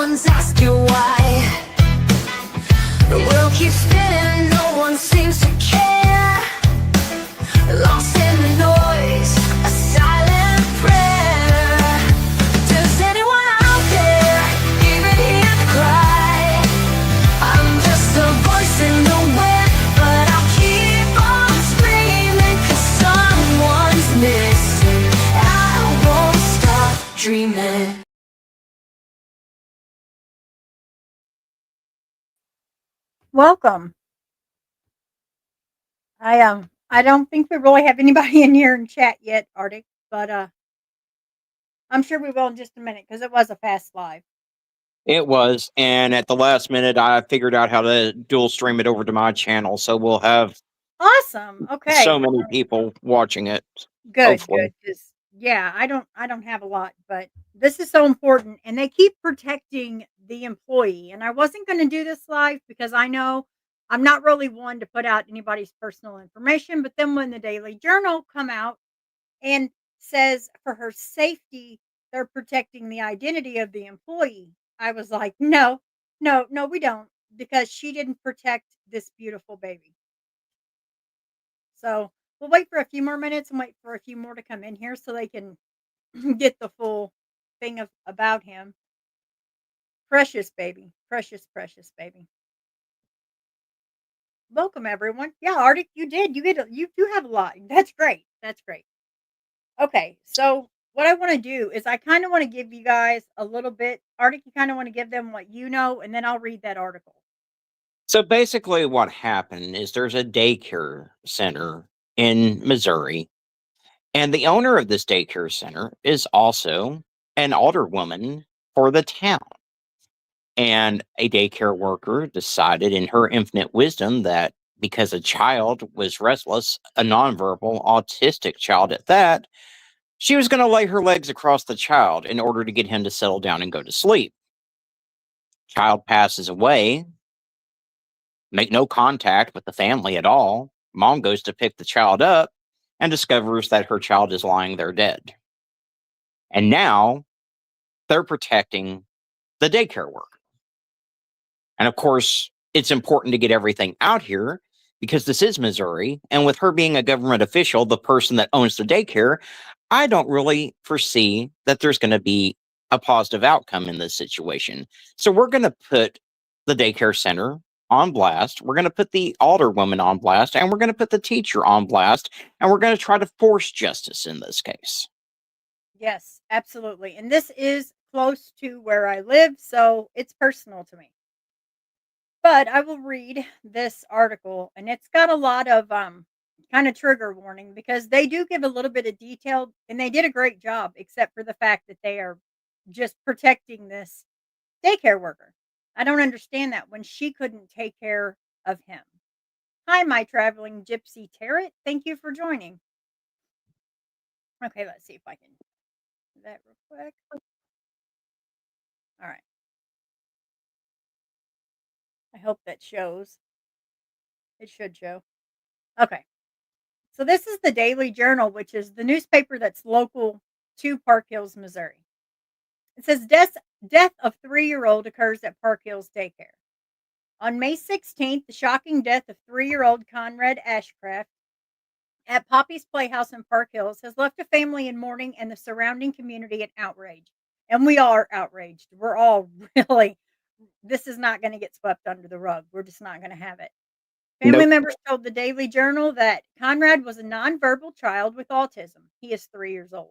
one's asking why. The world keeps spinning, no one seems to care. Lost in the noise, a silent prayer. Does anyone out there even hear the cry? I'm just a voice in the wind, but I'll keep on screaming, 'cause someone's missing. I won't stop dreaming. Welcome. I don't think we really have anybody in here in chat yet, Arctic, but I'm sure we will in just a minute because it was a fast live. It was, and at the last minute, I figured out how to dual stream it over to my channel, so we'll have Awesome. Okay. so many people watching it. Good, Hopefully, good. Because yeah, I don't have a lot, but this is so important, and they keep protecting the employee. And I wasn't going to do this live because I know I'm not really one to put out anybody's personal information. But then when the Daily Journal come out and says for her safety, they're protecting the identity of the employee, I was like, no, no, no, we don't, because she didn't protect this beautiful baby. So we'll wait for a few more minutes and wait for a few more to come in here so they can get the full thing of about him. Precious baby. Precious, precious baby. Welcome everyone. Yeah, Arctic, you do have a lot. That's great. That's great. Okay, so what I want to do is I kind of want to give you guys a little bit. Arctic, you kind of want to give them what you know, and then I'll read that article. so basically, what happened is there's a daycare center in Missouri, and the owner of this daycare center is also an older woman for the town. And a daycare worker decided, in her infinite wisdom, that because a child was restless, a nonverbal autistic child at that, she was going to lay her legs across the child in order to get him to settle down and go to sleep. Child passes away, make no contact with the family at all. Mom goes to pick the child up and discovers that her child is lying there dead. And now they're protecting the daycare worker. And of course, it's important to get everything out here because this is Missouri. And with her being a government official, the person that owns the daycare, I don't really foresee that there's going to be a positive outcome in this situation. So we're going to put the daycare center on blast. We're going to put the alder woman on blast, and we're going to put the teacher on blast, and we're going to try to force justice in this case. Yes, absolutely. And this is close to where I live, so it's personal to me. But I will read this article, and it's got a lot of kind of trigger warning because they do give a little bit of detail, and they did a great job, except for the fact that they are just protecting this daycare worker. I don't understand that when she couldn't take care of him. Hi, my traveling gypsy Tarot. Thank you for joining. Okay, let's see if I can do that real quick. All right. I hope that shows. It should show. Okay. So this is the Daily Journal, which is the newspaper that's local to Park Hills, Missouri. It says death of 3-year-old occurs at Park Hills Daycare. On May 16th, the shocking death of 3-year-old Conrad Ashcraft at Poppy's Playhouse in Park Hills has left a family in mourning and the surrounding community in outrage. And we are outraged. We're all really, this is not going to get swept under the rug. We're just not going to have it. Family Nope. members told the Daily Journal that Conrad was a nonverbal child with autism. He is 3 years old.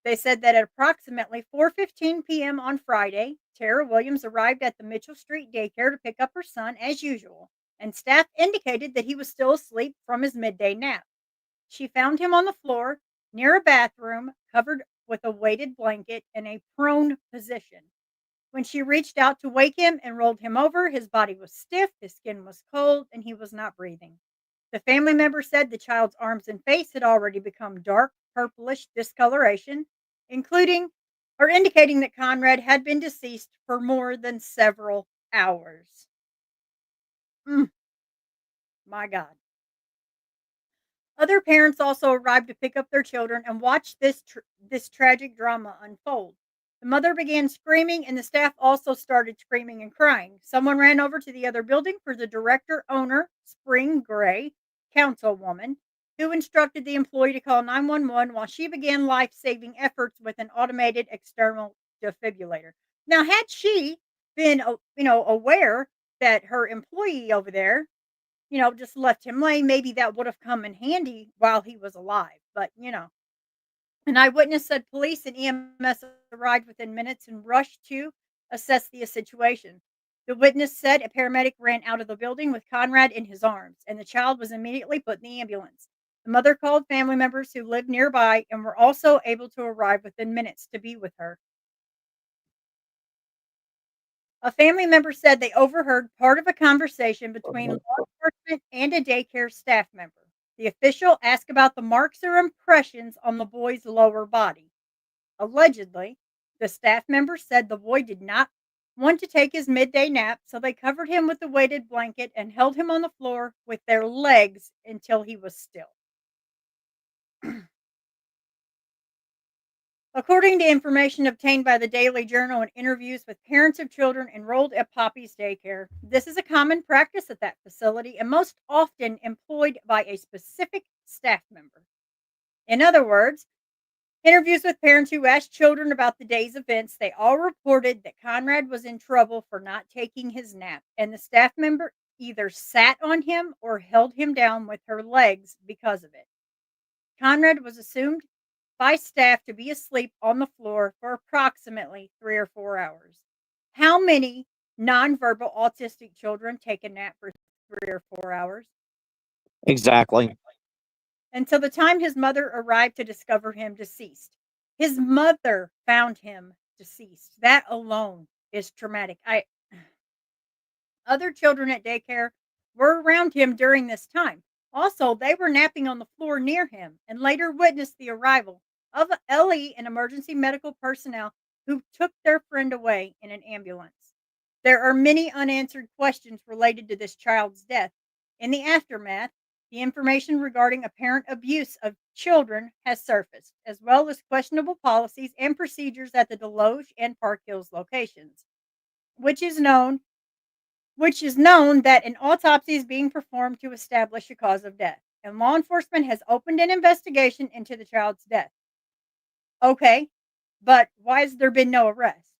They said that at approximately 4:15 p.m. on Friday, Tara Williams arrived at the Mitchell Street daycare to pick up her son as usual, and staff indicated that he was still asleep from his midday nap. She found him on the floor near a bathroom, covered with a weighted blanket in a prone position. When she reached out to wake him and rolled him over, his body was stiff, his skin was cold, and he was not breathing. The family member said the child's arms and face had already become dark purplish discoloration, including or indicating that Conrad had been deceased for more than several hours. My God. Other parents also arrived to pick up their children and watch this tragic drama unfold. The mother began screaming, and the staff also started screaming and crying. Someone ran over to the other building for the director owner, Spring Gray, councilwoman, who instructed the employee to call 911 while she began life saving efforts with an automated external defibrillator. Now, had she been, aware that her employee over there, just left him lay, maybe that would have come in handy while he was alive. But, an eyewitness said police and EMS arrived within minutes and rushed to assess the situation. The witness said a paramedic ran out of the building with Conrad in his arms, and the child was immediately put in the ambulance. The mother called family members who lived nearby and were also able to arrive within minutes to be with her. A family member said they overheard part of a conversation between law enforcement and a daycare staff member. The official asked about the marks or impressions on the boy's lower body. Allegedly, the staff member said the boy did not want to take his midday nap, so they covered him with a weighted blanket and held him on the floor with their legs until he was still. According to information obtained by the Daily Journal and interviews with parents of children enrolled at Poppy's daycare, this is a common practice at that facility and most often employed by a specific staff member. In other words, interviews with parents who asked children about the day's events, they all reported that Conrad was in trouble for not taking his nap, and the staff member either sat on him or held him down with her legs because of it. Conrad was assumed by staff to be asleep on the floor for approximately 3 or 4 hours. How many nonverbal autistic children take a nap for 3 or 4 hours? Exactly. Until the time his mother arrived to discover him deceased. His mother found him deceased. That alone is traumatic. Other children at daycare were around him during this time. Also, they were napping on the floor near him and later witnessed the arrival of LE and emergency medical personnel who took their friend away in an ambulance. There are many unanswered questions related to this child's death. In the aftermath, the information regarding apparent abuse of children has surfaced, as well as questionable policies and procedures at the Deloge and Park Hills locations, which is known that an autopsy is being performed to establish a cause of death, and law enforcement has opened an investigation into the child's death. Okay, but why has there been no arrest?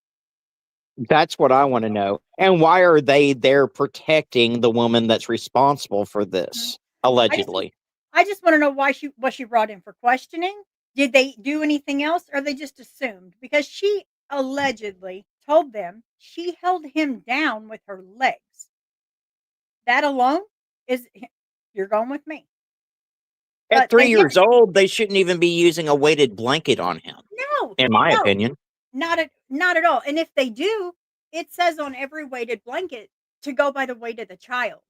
That's what I want to know. And why are they there protecting the woman that's responsible for Mhm. this, I just allegedly? I just want to know why she brought in for questioning. Did they do anything else, or they just assumed? Because she allegedly told them she held him down with her legs. That alone is you're going with me. At But 3 they years didn't. old, they shouldn't even be using a weighted blanket on him, No, in my no, opinion. not at all. And if they do, it says on every weighted blanket to go by the weight of the child.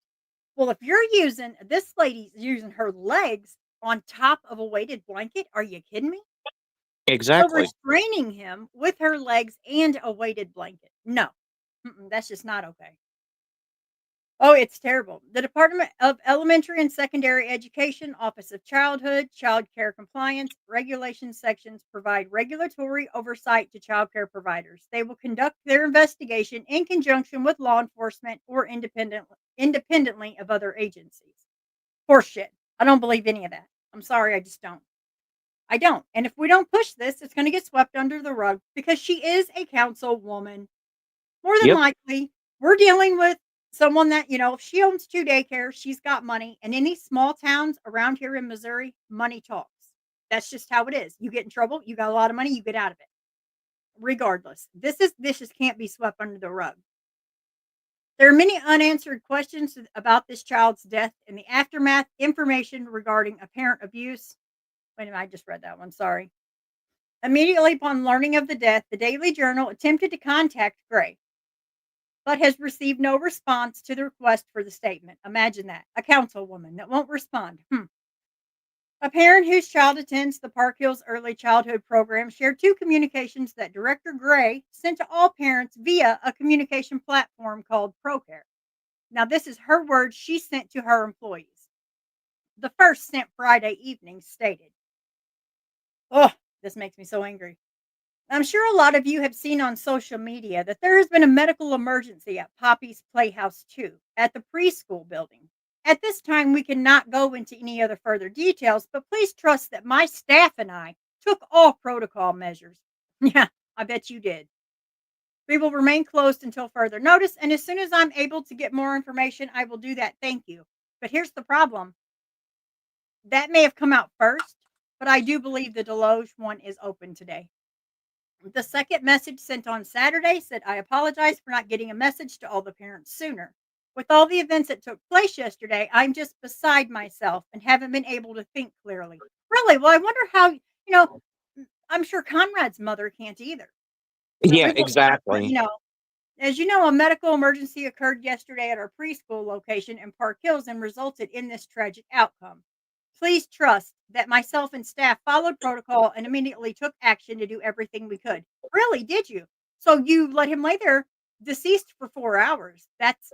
Well, if you're using this lady's using her legs on top of a weighted blanket, are you kidding me? So Exactly. restraining him with her legs and a weighted blanket. No. That's just not okay. Oh, it's terrible. The Department of Elementary and Secondary Education, Office of Childhood, Child Care Compliance, Regulation sections provide regulatory oversight to child care providers. They will conduct their investigation in conjunction with law enforcement or independently of other agencies. Horseshit. I don't believe any of that. I'm sorry, I just don't. I don't. And if we don't push this, it's going to get swept under the rug because she is a councilwoman. More than Yep. likely, we're dealing with someone that, if she owns 2 daycares, she's got money. And in these small towns around here in Missouri, money talks. That's just how it is. You get in trouble, you got a lot of money, you get out of it. Regardless. This just can't be swept under the rug. There are many unanswered questions about this child's death and the aftermath, information regarding apparent abuse. Wait a minute, I just read that one, sorry. Immediately upon learning of the death, the Daily Journal attempted to contact Gray, but has received no response to the request for the statement. Imagine that. A councilwoman that won't respond. A parent whose child attends the Park Hills Early Childhood Program shared 2 communications that Director Gray sent to all parents via a communication platform called ProCare. Now, this is her words she sent to her employees. The first, sent Friday evening, stated, "Oh, this makes me so angry. I'm sure a lot of you have seen on social media that there has been a medical emergency at Poppy's Playhouse 2 at the preschool building. At this time, we cannot go into any other further details, but please trust that my staff and I took all protocol measures. Yeah, I bet you did. We will remain closed until further notice, and as soon as I'm able to get more information, I will do that. Thank you. But here's the problem, that may have come out first, but I do believe the Deloge one is open today. The second message sent on Saturday said, I apologize for not getting a message to all the parents sooner. With all the events that took place yesterday, I'm just beside myself and haven't been able to think clearly. Really? Well, I wonder how, I'm sure Conrad's mother can't either. But Yeah, we will, exactly. as you know, a medical emergency occurred yesterday at our preschool location in Park Hills and resulted in this tragic outcome. Please trust that myself and staff followed protocol and immediately took action to do everything we could. Really, did you? So you let him lay there deceased for 4 hours. That's,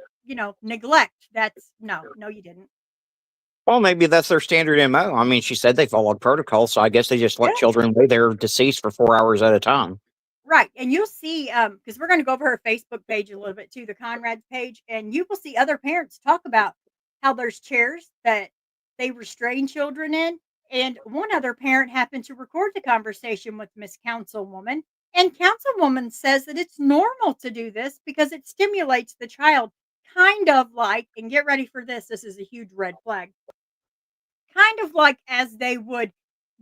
neglect. That's no, you didn't. Well, maybe that's their standard MO. I mean, she said they followed protocol, so I guess they just Yeah. let children lay there deceased for 4 hours at a time. Right, and you'll see, because we're gonna go over her Facebook page a little bit too, the Conrad's page, and you will see other parents talk about how there's chairs that they restrain children in, and one other parent happened to record the conversation with Miss Councilwoman, and Councilwoman says that it's normal to do this because it stimulates the child, kind of like, and get ready for this is a huge red flag, kind of like as they would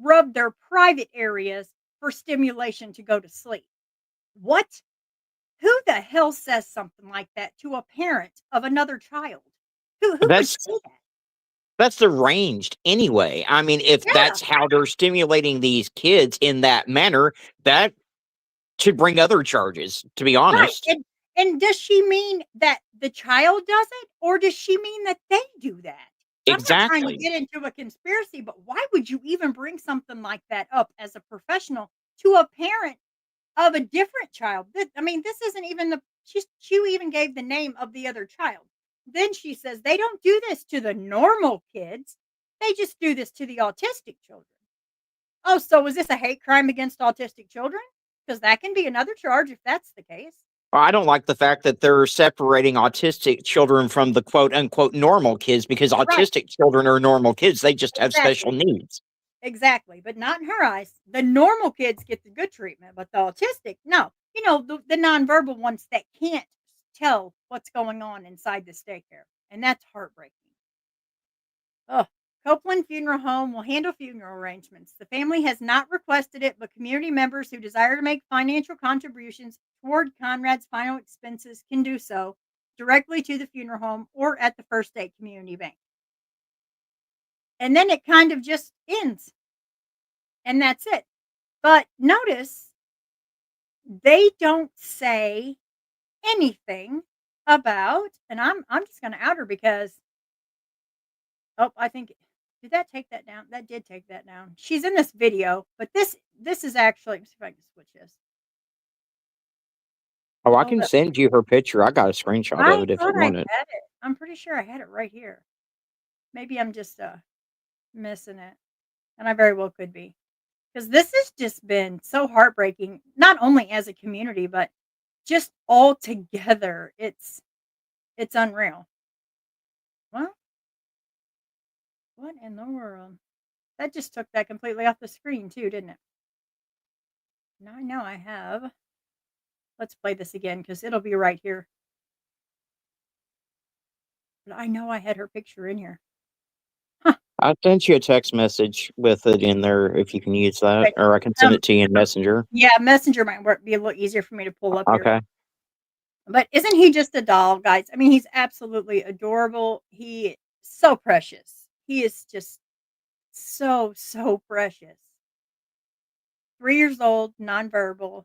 rub their private areas for stimulation to go to sleep. What? Who the hell says something like that to a parent of another child? Who would That's say that? that's arranged anyway. I mean, if Yeah, that's how they're stimulating these kids in that manner, that should bring other charges, to be right. honest. And does she mean that the child does it, or does she mean that they do that? I'm not trying to Exactly. get into a conspiracy, but why would you even bring something like that up as a professional to a parent of a different child? I mean, this isn't even she even gave the name of the other child. Then she says they don't do this to the normal kids. They just do this to the autistic children. Oh, so was this a hate crime against autistic children? Because that can be another charge if that's the case. I don't like the fact that they're separating autistic children from the quote unquote normal kids because Right. autistic children are normal kids. They just have special Exactly. needs. Exactly. But not in her eyes. The normal kids get the good treatment, but the autistic, no. The nonverbal ones that can't tell what's going on inside this daycare. And that's heartbreaking. Ugh. Copeland Funeral Home will handle funeral arrangements. The family has not requested it, but community members who desire to make financial contributions toward Conrad's final expenses can do so directly to the funeral home or at the First State Community Bank. And then it kind of just ends, and that's it. But notice they don't say anything about, and I'm just going to out her because I think did that take that down? That did take that down. She's in this video, but this is actually, let me see if I can switch this. Oh, I Hold can up. send you her picture. I got a screenshot of I it if you thought I want it. had it. I'm pretty sure I had it right here. Maybe I'm just missing it. And I very well could be. Because this has just been so heartbreaking, not only as a community, but just all together. It's unreal. Well, what in the world? That just took that completely off the screen too, didn't it? Now I know I have. Let's play this again because it'll be right here. But I know I had her picture in here. Huh. I sent you a text message with it in there if you can use that, Okay. or I can send Um, it to you in Messenger. yeah, Messenger might work, be a little easier for me to pull up here. Okay. But isn't he just a doll, guys? I mean, he's absolutely adorable. He so precious. He is just so precious. 3 years old, nonverbal.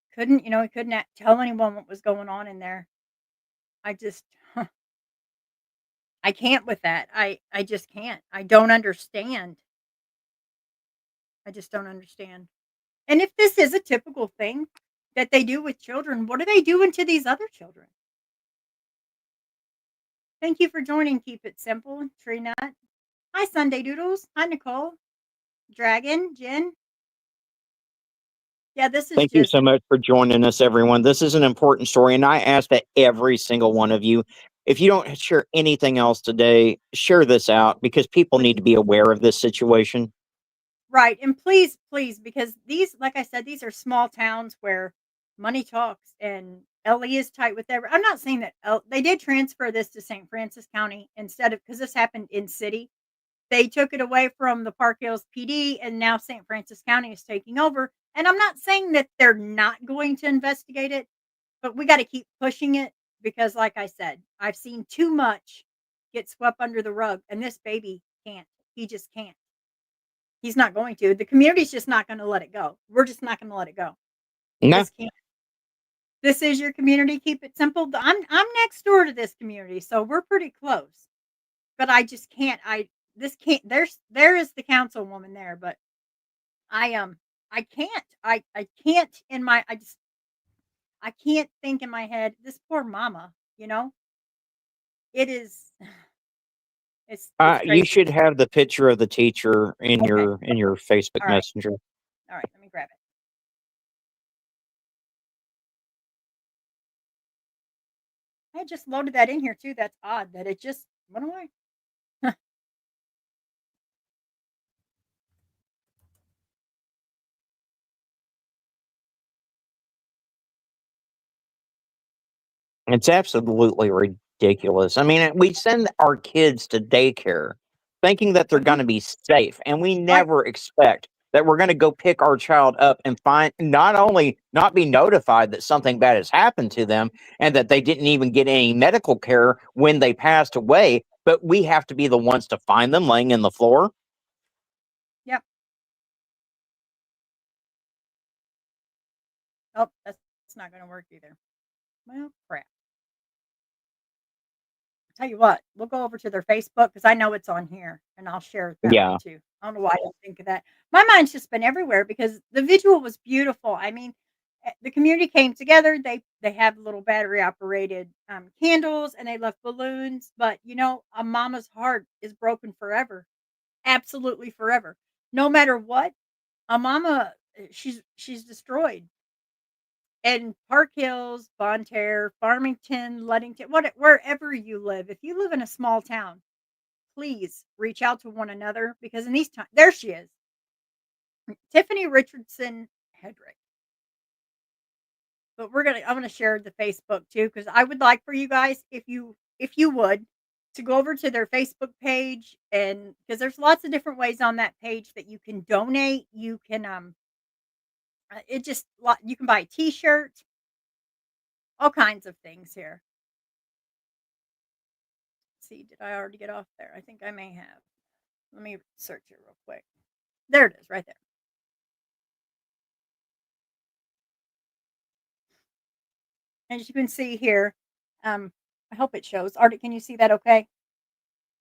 He couldn't tell anyone what was going on in there. I just, I can't with that. I just can't. I don't understand. I just don't understand. And if this is a typical thing that they do with children, what are they doing to these other children? Thank you for joining. Keep it simple, Tree Nut. Hi, Sunday Doodles. Hi, Nicole. Dragon, Jen. Yeah, this is Thank you just so much for joining us, everyone. This is an important story, and I ask that every single one of you, if you don't share anything else today, share this out because people need to be aware of this situation. right. And please, please, because these, like I said, these are small towns where money talks and LE is tight with every. I'm not saying that they did transfer this to St. Francis County instead of because this happened in city. They took it away from the Park Hills PD, and now St. Francis County is taking over. And I'm not saying that they're not going to investigate it, but we got to keep pushing it because, like I said, I've seen too much get swept under the rug, and this baby can't. He just can't. He's not going to. The community's just not going to let it go. We're just not going to let it go. No, This can't. This is your community. Keep it simple. I'm next door to this community, so we're pretty close. But I just can't. I this can't. There is the councilwoman there, but I I can't. I can't in my. I can't think in my head. This poor mama. You know, it is. It's you crazy. should have the picture of the teacher Okay. in your Facebook All right. Messenger. All right. Let me grab it. I just loaded that in here too. That's odd that it just went away. It's absolutely ridiculous. I mean, we send our kids to daycare thinking that they're But going we to be safe, and we right. never expect that we're going to go pick our child up and find not only not be notified that something bad has happened to them and that they didn't even get any medical care when they passed away, but we have to be the ones to find them laying in the floor. Yep. Oh, that's not going to work either. Well, crap. Tell you what, we'll go over to their Facebook because I know it's on here, and I'll share that one Yeah. too. I don't know why I didn't think of that. My mind's just been everywhere because the visual was beautiful. I mean, the community came together. They have little battery operated candles, and they left balloons. But you know, a mama's heart is broken forever, absolutely forever. No matter what, a mama, she's destroyed. And Park Hills, Bonterre, Farmington, Ludington, wherever you live, if you live in a small town, please reach out to one another because in these times, there she is, Tiffany Richardson Hedrick. But I'm gonna share the Facebook too because I would like for you guys, if you would, to go over to their Facebook page and because there's lots of different ways on that page that you can donate. You can you can buy a T-shirt, all kinds of things here. See, did I already get off there? I think I may have. Let me search it real quick. There it is, right there. As you can see here, um, I hope it shows. Artie, can you see that okay?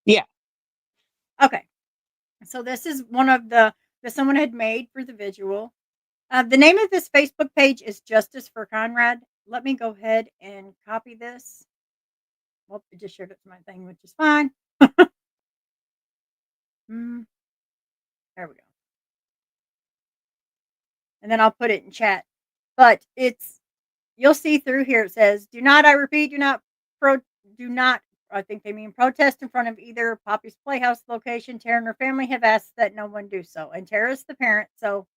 Yeah. Okay. So this is one of the that someone had made for the visual. The name of this Facebook page is Justice for Conrad. Let me go ahead and copy this. Well, it just shared it to my thing, which is fine. Mm, there we go. And then I'll put it in chat. But it's you'll see through here it says, "Do not, I repeat, pro, do not." I think they mean protest in front of either Poppy's Playhouse location. Tara and her family have asked that no one do so. And Tara's the parent, so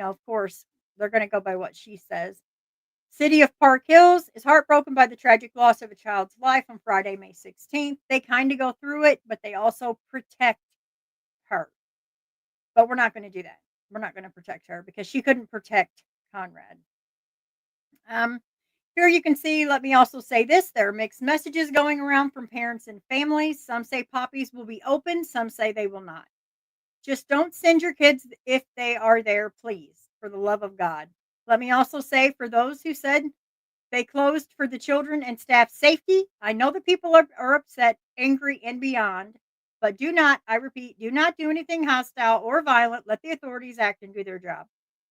of course, they're going to go by what she says. City of Park Hills is heartbroken by the tragic loss of a child's life on Friday, May 16th. They kind of go through it, but they also protect her. But we're not going to do that. We're not going to protect her because she couldn't protect Conrad. Um, Here you can see, let me also say this, there are mixed messages going around from parents and families. Some say poppies will be open, some say they will not. Just don't send your kids if they are there, please, for the love of God. Let me also say, for those who said they closed for the children and staff safety, I know the people are upset, angry, and beyond, but do not, I repeat, do not do anything hostile or violent. Let the authorities act and do their job,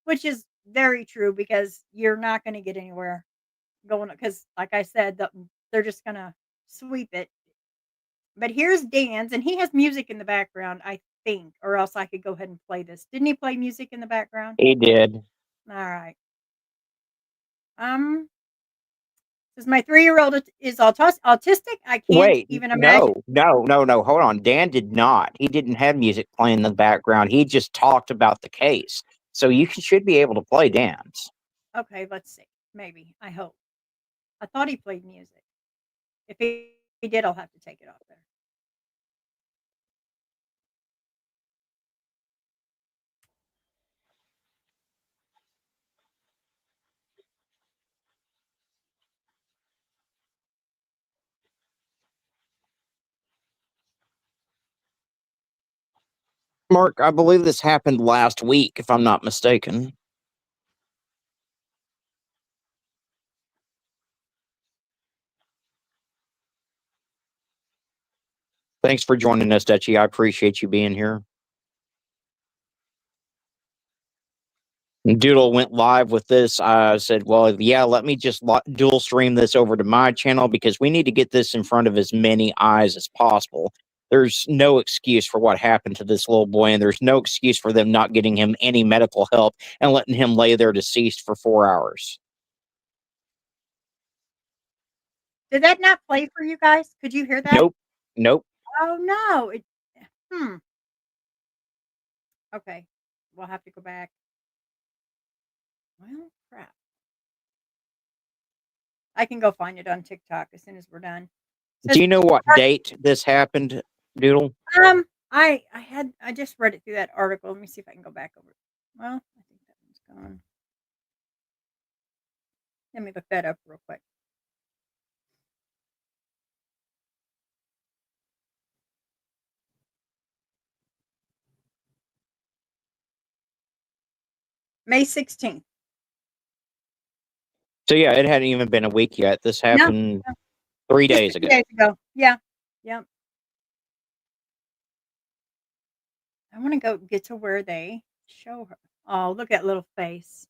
which is very true because you're not going to get anywhere going because, like I said, they're just going to sweep it. But here's Dan's, and he has music in the background, I think, or else I could go ahead and play this. Didn't he play music in the background? He did. All right. Um, Says my 3-year-old is autistic. I can't Wait, even imagine. no. Hold on. Dan did not. He didn't have music playing in the background. He just talked about the case. So should be able to play Dan's. Okay, let's see. Maybe. I hope. I thought he played music. If he did, I'll have to take it off there. Mark, I believe this happened last week, if I'm not mistaken. Thanks for joining us, Dutchy. I appreciate you being here. Doodle went live with this. I said, well, yeah, let me just dual stream this over to my channel because we need to get this in front of as many eyes as possible. There's no excuse for what happened to this little boy, and there's no excuse for them not getting him any medical help and letting him lay there deceased for 4 hours. Did that not play for you guys? Could you hear that? Nope. Nope. Oh no. Hmm. Okay. We'll have to go back. Well, crap. I can go find it on TikTok as soon as we're done. Do Says you know what date this happened, Doodle? I just read it through that article. Let me see if I can go back over it. Well, I think that one's gone. Let me look that up real quick. May 16th. So yeah, it hadn't even been a week yet. This No, happened no, 3 days just 3 ago. days ago. Yeah. Yep. I want to go get to where they show her. Oh, look at that little face.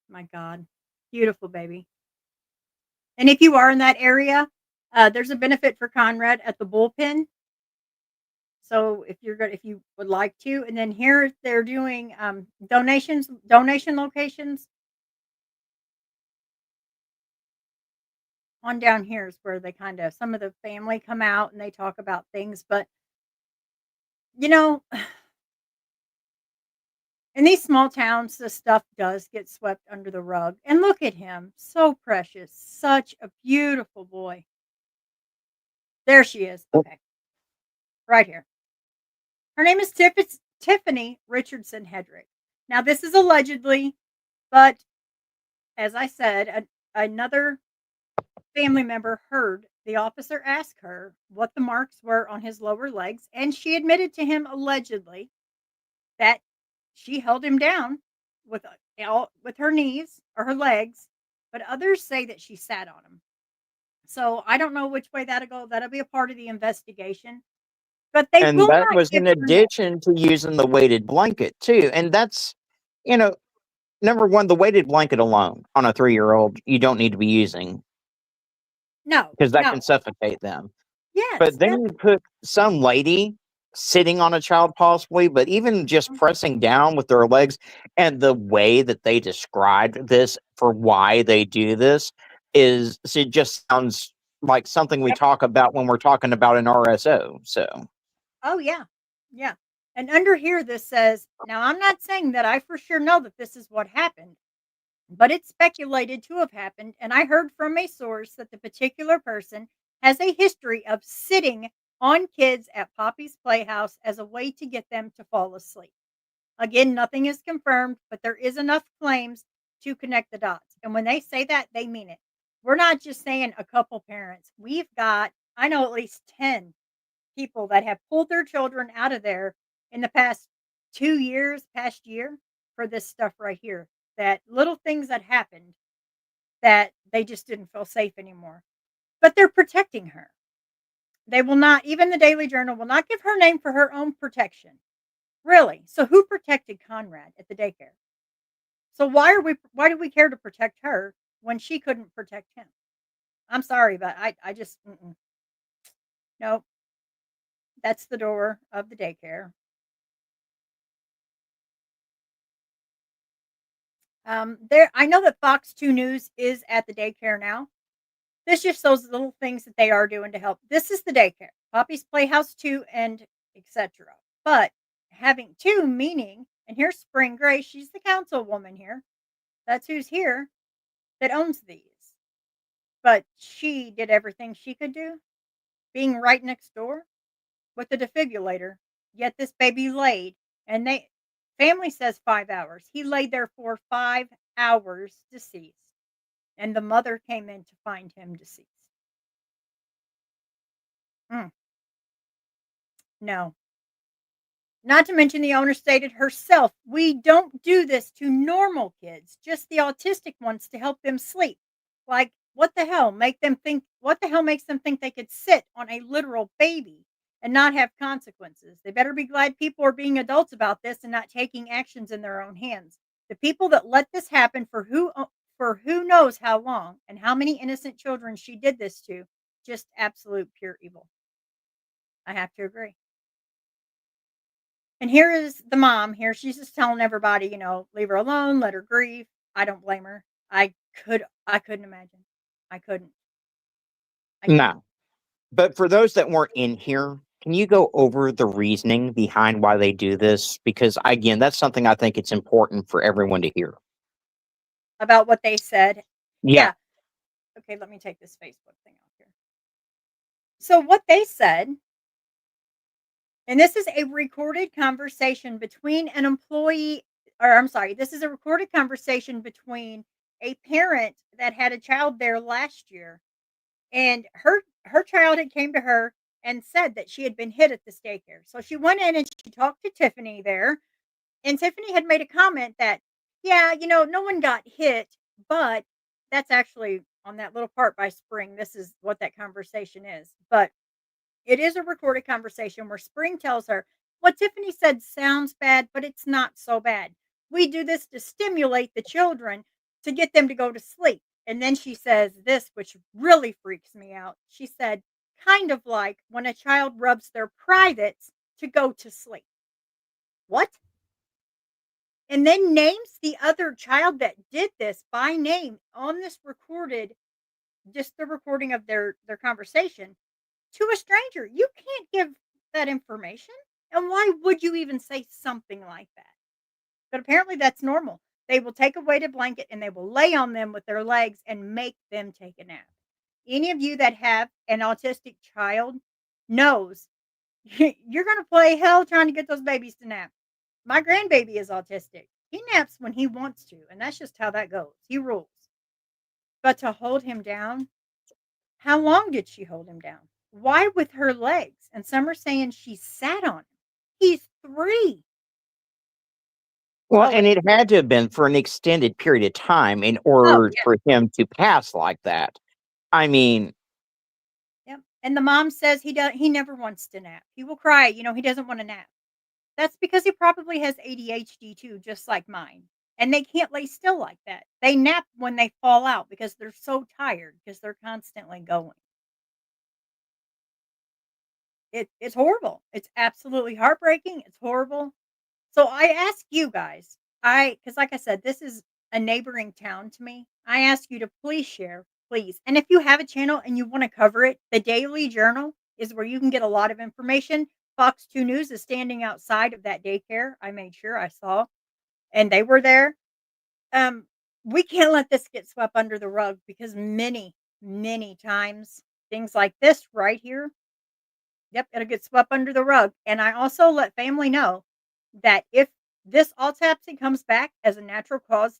My God. Beautiful baby. And if you are in that area, there's a benefit for Conrad at the bullpen. So if you would like to, and then here they're doing donation locations. On down here is where they kind of some of the family come out and they talk about things, but you know, in these small towns, the stuff does get swept under the rug. And look at him, so precious, such a beautiful boy. There she is. Okay, right here. Her name is Tiffany Richardson Hedrick. Now, this is allegedly, but as I said, another family member heard the officer ask her what the marks were on his lower legs, and she admitted to him allegedly that she held him down with with her knees or her legs, but others say that she sat on him. So I don't know which way that'll go. That'll be a part of the investigation. But they And will that not was give in her name. addition to using the weighted blanket too. And that's, you know, number one, the weighted blanket alone on a 3-year-old, you don't need to be using No, because that no. can suffocate them. Yes, But then you put some lady sitting on a child, possibly, but even just pressing down with their legs and the way that they described this for why they do this it just sounds like something we talk about when we're talking about an RSO. So, oh, yeah. Yeah. And under here, this says, now I'm not saying that I for sure know that this is what happened, but it's speculated to have happened. And I heard from a source that the particular person has a history of sitting on kids at Poppy's Playhouse as a way to get them to fall asleep. Again, nothing is confirmed, but there is enough claims to connect the dots. And when they say that, they mean it. We're not just saying a couple parents. We've got, I know at least 10 people that have pulled their children out of there in the past 2 years, past year for this stuff right here. That little things that happened that they just didn't feel safe anymore. But they're protecting her. They will not, even the Daily Journal will not give her name for her own protection. Really? So who protected Conrad at the daycare? So why do we care to protect her when she couldn't protect him? I'm sorry, but I just no. That's the door of the daycare. There, I know that Fox 2 News is at the daycare now. This just shows the little things that they are doing to help. This is the daycare, Poppy's Playhouse 2, and etc. But having two meaning, and here's Spring Gray, she's the councilwoman here. That's who's here that owns these. But she did everything she could do, being right next door with the defibrillator. Yet this baby laid, and they family says 5 hours. He laid there for 5 hours deceased, and the mother came in to find him deceased. Mm, no. Not to mention the owner stated herself, "We don't do this to normal kids, just the autistic ones to help them sleep." Like, what the hell? What the hell makes them think they could sit on a literal baby and not have consequences? They better be glad people are being adults about this and not taking actions in their own hands. The people that let this happen for who knows how long and how many innocent children she did this to, just absolute pure evil. I have to agree. And here is the mom here. She's just telling everybody, leave her alone, let her grieve. I don't blame her. I couldn't imagine. I couldn't. I couldn't. No. But for those that weren't in here, can you go over the reasoning behind why they do this? Because again, that's something I think it's important for everyone to hear. About what they said. Yeah. Yeah. Okay, let me take this Facebook thing off here. So what they said, and this is a recorded conversation between an employee, or I'm sorry, this is a recorded conversation between a parent that had a child there last year, and her child had came to her and said that she had been hit at this daycare. So she went in and she talked to Tiffany there, and Tiffany had made a comment that, yeah, no one got hit, but that's actually on that little part by Spring. This is what that conversation is. But it is a recorded conversation where Spring tells her, "What Tiffany said sounds bad, but it's not so bad. We do this to stimulate the children to get them to go to sleep." And then she says this, which really freaks me out. She said, "Kind of like when a child rubs their privates to go to sleep." What? And then names the other child that did this by name on this recorded, just the recording of their conversation to a stranger. You can't give that information. And why would you even say something like that? But apparently that's normal. They will take a weighted blanket and they will lay on them with their legs and make them take a nap. Any of you that have an autistic child knows you're going to play hell trying to get those babies to nap. My grandbaby is autistic. He naps when he wants to, and that's just how that goes. He rules. But to hold him down, how long did she hold him down? Why with her legs? And some are saying she sat on him. He's 3. Well, Oh, and wait. it had to have been for an extended period of time in Oh, order yeah. for him to pass like that. I mean, Yep. And the mom says he never wants to nap. He will cry, he doesn't want to nap. That's because he probably has ADHD too, just like mine. And they can't lay still like that. They nap when they fall out because they're so tired because they're constantly going. It's horrible. It's absolutely heartbreaking. It's horrible. So I ask you guys, because like I said, this is a neighboring town to me. I ask you to please share, please. And if you have a channel and you want to cover it, the Daily Journal is where you can get a lot of information. Fox 2 News is standing outside of that daycare. I made sure I saw, and they were there. Um, we can't let this get swept under the rug because many, many times things like this right here, yep, it'll get swept under the rug. And I also let family know that if this autopsy comes back as a natural cause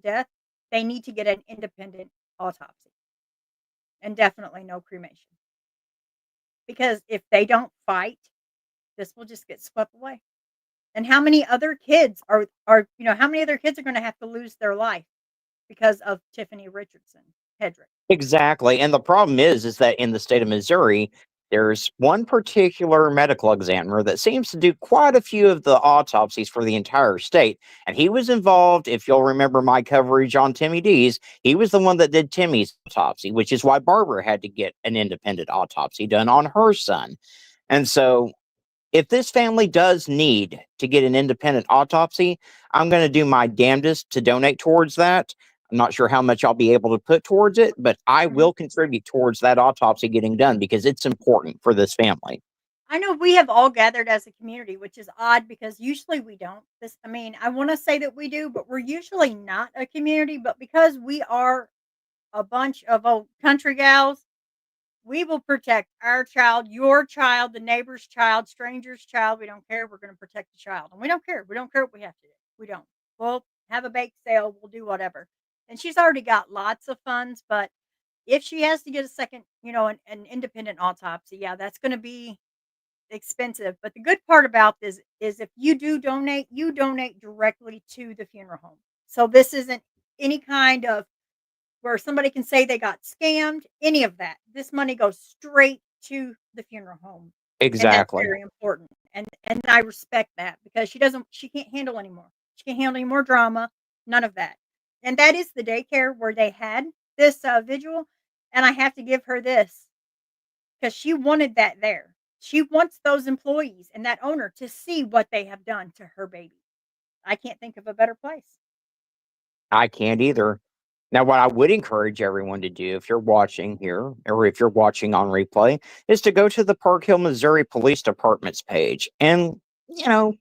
death, they need to get an independent autopsy and definitely no cremation. Because if they don't fight, this will just get swept away. And how many other kids how many other kids are going to have to lose their life because of Tiffany Richardson Hedrick? exactly. And the problem is that in the state of Missouri, there's one particular medical examiner that seems to do quite a few of the autopsies for the entire state. And he was involved, if you'll remember my coverage on Timmy D's, he was the one that did Timmy's autopsy, which is why Barbara had to get an independent autopsy done on her son. And so if this family does need to get an independent autopsy, I'm going to do my damnedest to donate towards that. I'm not sure how much I'll be able to put towards it, but I Mhm. will contribute towards that autopsy getting done because it's important for this family. I know we have all gathered as a community, which is odd because usually we don't. I mean, I want to say that we do, but we're usually not a community. But because we are a bunch of old country gals, we will protect our child, your child, the neighbor's child, stranger's child. We don't care. We're going to protect the child. And we don't care. We don't care what we have to do. We don't. We'll have a bake sale. We'll do whatever. And she's already got lots of funds. But if she has to get a second, an independent autopsy, yeah, that's going to be expensive. But the good part about this is if you donate directly to the funeral home. So this isn't any kind of where somebody can say they got scammed, any of that. This money goes straight to the funeral home, and that's Exactly. very important, and I respect that because she can't handle anymore. She can't handle any more drama, none of that, and that is the daycare where they had this, vigil, and I have to give her this because she wanted that there. She wants those employees and that owner to see what they have done to her baby. I can't think of a better place. I can't either. Now, what I would encourage everyone to do if you're watching here or if you're watching on replay is to go to the Park Hill, Missouri Police Department's page and, you know,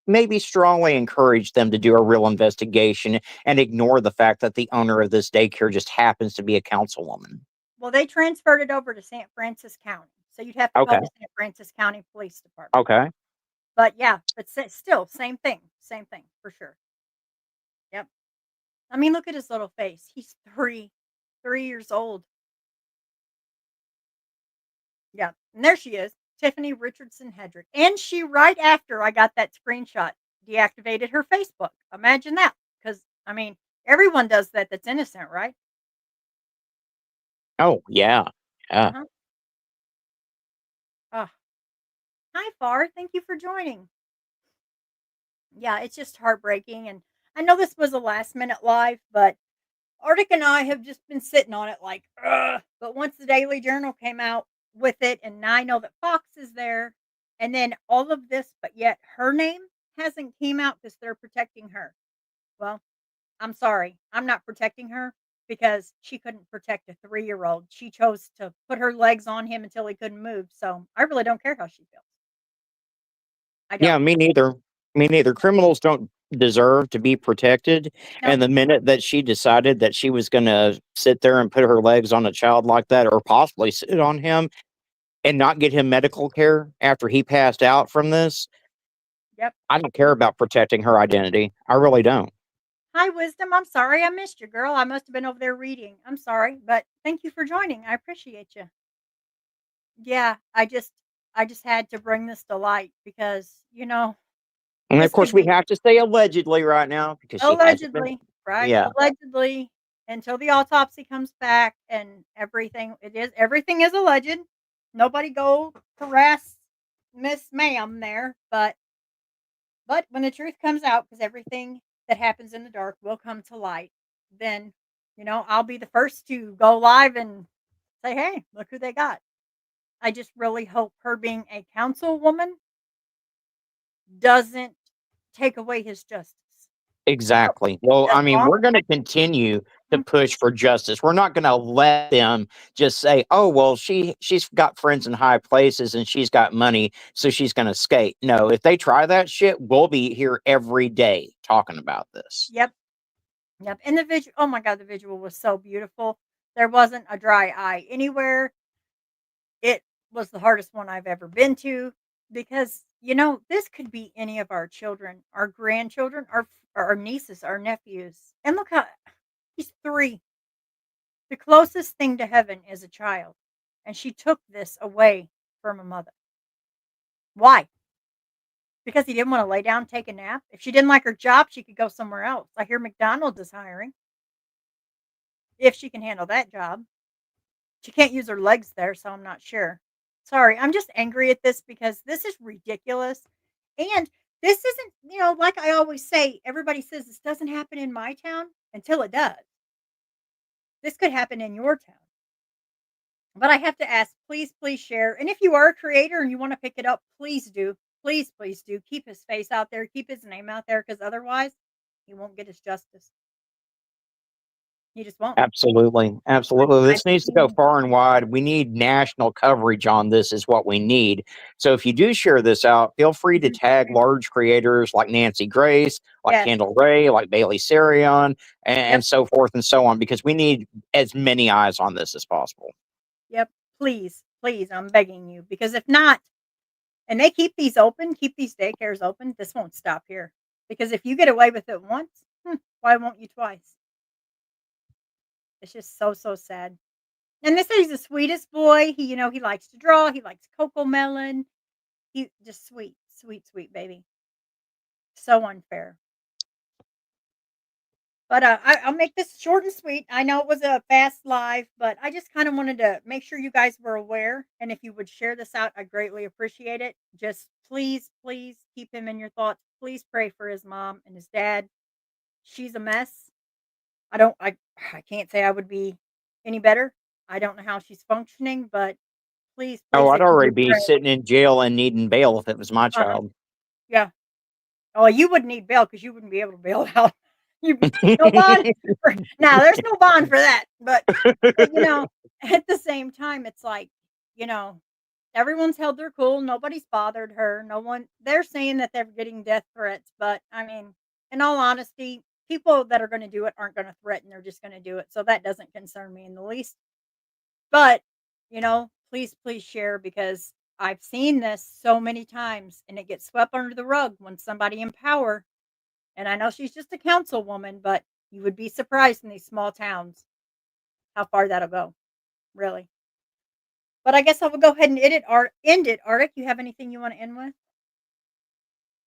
maybe strongly encourage them to do a real investigation and ignore the fact that the owner of this daycare just happens to be a councilwoman. Well, they transferred it over to St. Francis County, so you'd have to call Okay. the St. Francis County Police Department. Okay. But yeah, but still, same thing for sure. Yep. I mean, look at his little face. He's 3 years old. Yeah, and there she is, Tiffany Richardson Hedrick, and she right after I got that screenshot deactivated her Facebook. Imagine that, because I mean, everyone does that. That's innocent, right? Oh, yeah. Uh Yeah. huh. Oh, hi, Far. Thank you for joining. Yeah, it's just heartbreaking, and I know this was a last minute live, but Arctic and I have just been sitting on it like, ugh. But once the Daily Journal came out with it, and now I know that Fox is there, and then all of this, but yet her name hasn't came out because they're protecting her. Well, I'm sorry, I'm not protecting her because she couldn't protect a 3-year-old. She chose to put her legs on him until he couldn't move. So I really don't care how she feels. I Yeah, don't. me neither. Me neither. Criminals don't deserve to be protected. No. And the minute that she decided that she was going to sit there and put her legs on a child like that, or possibly sit on him and not get him medical care after he passed out from this, Yep. I don't care about protecting her identity. I really don't. Hi, Wisdom. I'm sorry I missed you, girl. I must have been over there reading. I'm sorry, but thank you for joining. I appreciate you. Yeah, I just had to bring this to light because, And of this course, could we be have to say allegedly right now because she hasn't been. allegedly, right? Yeah. Allegedly until the autopsy comes back and everything is alleged. Nobody go harass Miss Ma'am there, but when the truth comes out, because everything that happens in the dark will come to light, then I'll be the first to go live and say, "Hey, look who they got." I just really hope her being a councilwoman doesn't take away his justice. So, Exactly. Well, as I mean, long we're going to continue to Mhm. push for justice. We're not going to let them just say, "Oh, well, she's got friends in high places and she's got money, so she's going to skate." No, if they try that shit, we'll be here every day talking about this. Yep, yep, and the visual, oh my god, the visual was so beautiful. There wasn't a dry eye anywhere. It was the hardest one I've ever been to because, this could be any of our children, our grandchildren, our nieces, our nephews, and look how he's 3. The closest thing to heaven is a child, and she took this away from a mother. Why? Because he didn't wanna lay down, take a nap? If she didn't like her job, she could go somewhere else. I hear McDonald's is hiring, if she can handle that job. She can't use her legs there, so I'm not sure. Sorry, I'm just angry at this because this is ridiculous, and this isn't like I always say, everybody says this doesn't happen in my town until it does. This could happen in your town. But I have to ask, please, please share, and if you are a creator and you wanna pick it up, please do. Please, please do keep his face out there, keep his name out there, because otherwise he won't get his justice. He just won't. Absolutely. I Absolutely. I This needs to go mean, far and wide. We need national coverage on this, is what we need. So if you do share this out, feel free to mhm, tag large creators like Nancy Grace, like yes, Kendall Ray, like Bailey Sarion, and yep, so forth and so on, because we need as many eyes on this as possible. yep. Please, please, I'm begging you, because if not, and they keep these open, keep these daycares open, this won't stop here. Because if you get away with it once, why won't you twice? It's just so, so sad. And they say he's the sweetest boy. He likes to draw. He likes cocoa melon. He just sweet, sweet, sweet baby. So unfair. But I'll make this short and sweet. I know it was a fast live, but I just kind of wanted to make sure you guys were aware. And if you would share this out, I greatly appreciate it. Just please, please keep him in your thoughts. Please pray for his mom and his dad. She's a mess. I can't say I would be any better. I don't know how she's functioning, but please, Oh, please, I'd if you already would be pray. sitting in jail and needing bail if it was my Uh-huh. child. Yeah. Oh, you wouldn't need bail because you wouldn't be able to bail out. You no bond for now, there's no bond for that, but, at the same time, it's like, you know, everyone's held their cool, nobody's bothered her, no one they're saying that they're getting death threats, but, I mean, in all honesty, people that are gonna do it aren't gonna threaten, they're just gonna do it, so that doesn't concern me in the least. But, please, please share because I've seen this so many times and it gets swept under the rug when somebody in power, and I know she's just a councilwoman, but you would be surprised in these small towns how far that'll go, really. But I guess I will go ahead and end it. Arctic, you have anything you want to end with?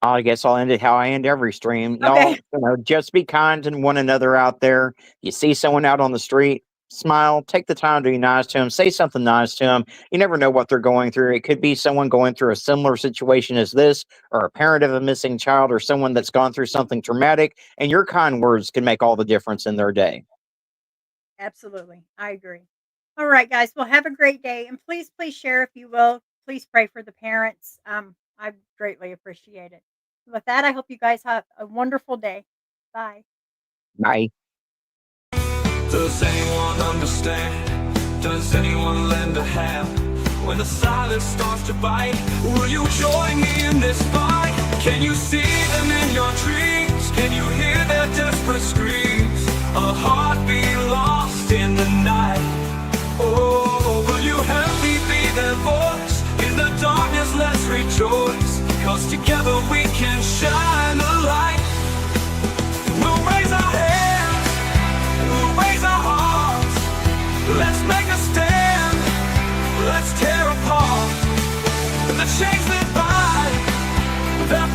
I guess I'll end it how I end every stream. Okay. Y'all, just be kind to one another out there. You see someone out on the street, smile, take the time to be nice to them, say something nice to them. You never know what they're going through. It could be someone going through a similar situation as this, or a parent of a missing child, or someone that's gone through something traumatic. And your kind words can make all the difference in their day. Absolutely. I agree. All right, guys. Well, have a great day. And please, please share if you will. Please pray for the parents. I greatly appreciate it. With that, I hope you guys have a wonderful day. Bye. Bye. Does anyone understand? Does anyone lend a hand? When the silence starts to bite, will you join me in this fight? Can you see them in your dreams? Can you hear their desperate screams? A heartbeat lost in the night. Oh, will you help me be their voice? In the darkness, let's rejoice, 'cause together we can shine a light. We'll raise our hands, we'll raise our hearts. Let's make a stand, let's tear apart the chains that bind, that